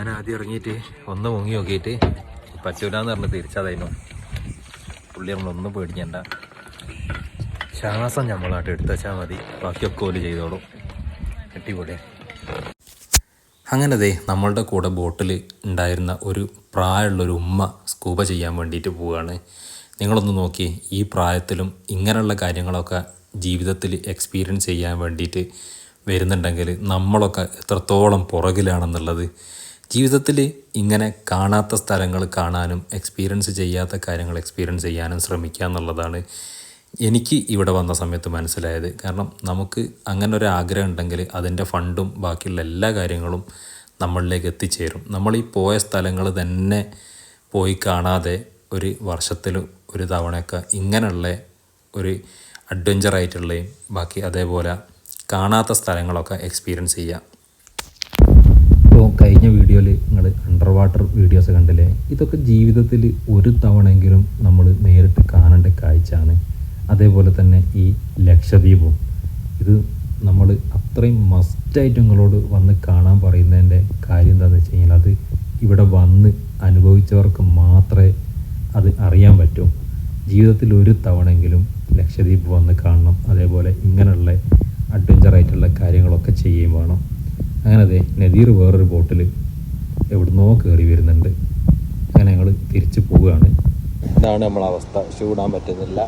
ഞാൻ ആദ്യം ഇറങ്ങിയിട്ട് ഒന്ന് മുങ്ങി നോക്കിയിട്ട് പറ്റൂലെന്ന് പറഞ്ഞ് തിരിച്ചതായിരുന്നു. പുള്ളി നമ്മളൊന്നും പേടിക്കണ്ട, ശ്വാസം നമ്മളായിട്ട് എടുത്ത് വെച്ചാൽ മതി, ബാക്കിയൊക്കെ ഓല് ചെയ്തോളും. അടിപൊളി. അങ്ങനെ നമ്മളുടെ കൂടെ ബോട്ടിൽ ഉണ്ടായിരുന്ന ഒരു പ്രായമുള്ളൊരു ഉമ്മ സ്കൂബ ചെയ്യാൻ വേണ്ടിയിട്ട് പോവുകയാണ്. നിങ്ങളൊന്ന് നോക്കി, ഈ പ്രായത്തിലും ഇങ്ങനെയുള്ള കാര്യങ്ങളൊക്കെ ജീവിതത്തിൽ എക്സ്പീരിയൻസ് ചെയ്യാൻ വേണ്ടിയിട്ട് വരുന്നുണ്ടെങ്കിൽ നമ്മളൊക്കെ എത്രത്തോളം പുറകിലാണെന്നുള്ളത്. ജീവിതത്തിൽ ഇങ്ങനെ കാണാത്ത സ്ഥലങ്ങൾ കാണാനും എക്സ്പീരിയൻസ് ചെയ്യാത്ത കാര്യങ്ങൾ എക്സ്പീരിയൻസ് ചെയ്യാനും ശ്രമിക്കുക എന്നുള്ളതാണ് എനിക്ക് ഇവിടെ വന്ന സമയത്ത് മനസ്സിലായത്. കാരണം നമുക്ക് അങ്ങനെ ഒരു ആഗ്രഹം ഉണ്ടെങ്കിൽ അതിൻ്റെ ഫണ്ടും ബാക്കിയുള്ള എല്ലാ കാര്യങ്ങളും നമ്മളിലേക്ക് എത്തിച്ചേരും. നമ്മൾ ഈ പോയ സ്ഥലങ്ങൾ തന്നെ പോയി കാണാതെ ഒരു വർഷത്തിൽ ഒരു തവണയൊക്കെ ഇങ്ങനെയുള്ള ഒരു അഡ്വഞ്ചറായിട്ടുള്ളയും ബാക്കി അതേപോലെ കാണാത്ത സ്ഥലങ്ങളൊക്കെ എക്സ്പീരിയൻസ് ചെയ്യുക. ഇപ്പോൾ കഴിഞ്ഞ വീഡിയോയിൽ നിങ്ങൾ അണ്ടർ വാട്ടർ വീഡിയോസ് കണ്ടില്ലേ, ഇതൊക്കെ ജീവിതത്തിൽ ഒരു തവണയെങ്കിലും നമ്മൾ നേരിട്ട് കാണേണ്ട കാഴ്ചയാണ്. അതേപോലെ തന്നെ ഈ ലക്ഷദ്വീപും, ഇത് നമ്മൾ അത്രയും മസ്റ്റായിട്ട് നിങ്ങളോട് വന്ന് കാണാൻ പറയുന്നതിൻ്റെ കാര്യം എന്താണെന്ന് വെച്ച് കഴിഞ്ഞാൽ, അത് ഇവിടെ വന്ന് അനുഭവിച്ചവർക്ക് മാത്രമേ അത് അറിയാൻ പറ്റൂ. ജീവിതത്തിൽ ഒരു തവണയെങ്കിലും ലക്ഷദ്വീപ് വന്ന് കാണണം. അതേപോലെ ഇങ്ങനെയുള്ള അഡ്വഞ്ചറായിട്ടുള്ള കാര്യങ്ങളൊക്കെ ചെയ്യുകയും വേണം. അങ്ങനെ നദീർ വേറൊരു ബോട്ടിൽ എവിടുന്നോ കയറി വരുന്നുണ്ട്. അങ്ങനെ ഞങ്ങൾ തിരിച്ച് പോവുകയാണ്. ഇതാണ് നമ്മളെ അവസ്ഥ, ഷൂടാൻ പറ്റുന്നില്ല.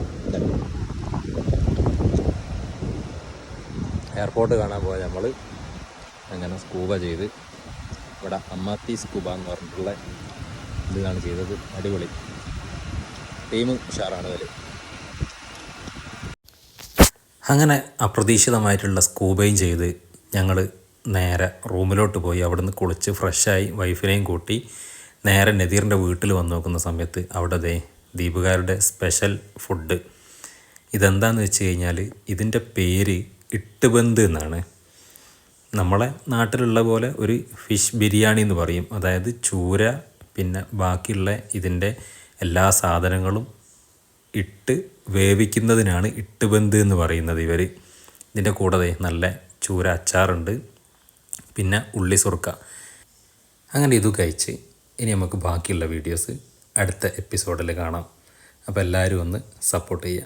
എയർപോർട്ട് കാണാൻ പോയ നമ്മൾ അങ്ങനെ സ്കൂബ ചെയ്ത്, ഇവിടെ അമ്മാത്തി സ്കൂബ എന്ന് പറഞ്ഞിട്ടുള്ള ഇതാണ് ചെയ്തത്. അടിപൊളി, ടീം ഉഷാറാണ് അതിൽ. അങ്ങനെ അപ്രതീക്ഷിതമായിട്ടുള്ള സ്കൂബയും ചെയ്ത് ഞങ്ങൾ നേരെ റൂമിലോട്ട് പോയി. അവിടുന്ന് കുളിച്ച് ഫ്രഷായി വൈഫിനെയും കൂട്ടി നേരെ നദീറിൻ്റെ വീട്ടിൽ വന്ന് നോക്കുന്ന സമയത്ത് അവിടെ ദ്വീപുകാരുടെ സ്പെഷ്യൽ ഫുഡ് ഇതെന്താണെന്ന് വെച്ച് കഴിഞ്ഞാൽ, ഇതിൻ്റെ പേര് ഇട്ടുബന്ത് എന്നാണ്. നമ്മളെ നാട്ടിലുള്ള പോലെ ഒരു ഫിഷ് ബിരിയാണി എന്ന് പറയും. അതായത് ചൂര പിന്നെ ബാക്കിയുള്ള ഇതിൻ്റെ എല്ലാ സാധനങ്ങളും ഇട്ട് വേവിക്കുന്നതിനാണ് ഇട്ടുബന്ത് എന്ന് പറയുന്നത് ഇവർ. ഇതിൻ്റെ കൂടെ നല്ല ചൂര അച്ചാറുണ്ട്, പിന്നെ ഉള്ളി സുർക്ക. അങ്ങനെ ഇത് കഴിച്ച് ഇനി നമുക്ക് ബാക്കിയുള്ള വീഡിയോസ് അടുത്ത എപ്പിസോഡിൽ കാണാം. അപ്പോൾ എല്ലാവരും ഒന്ന് സപ്പോർട്ട് ചെയ്യുക.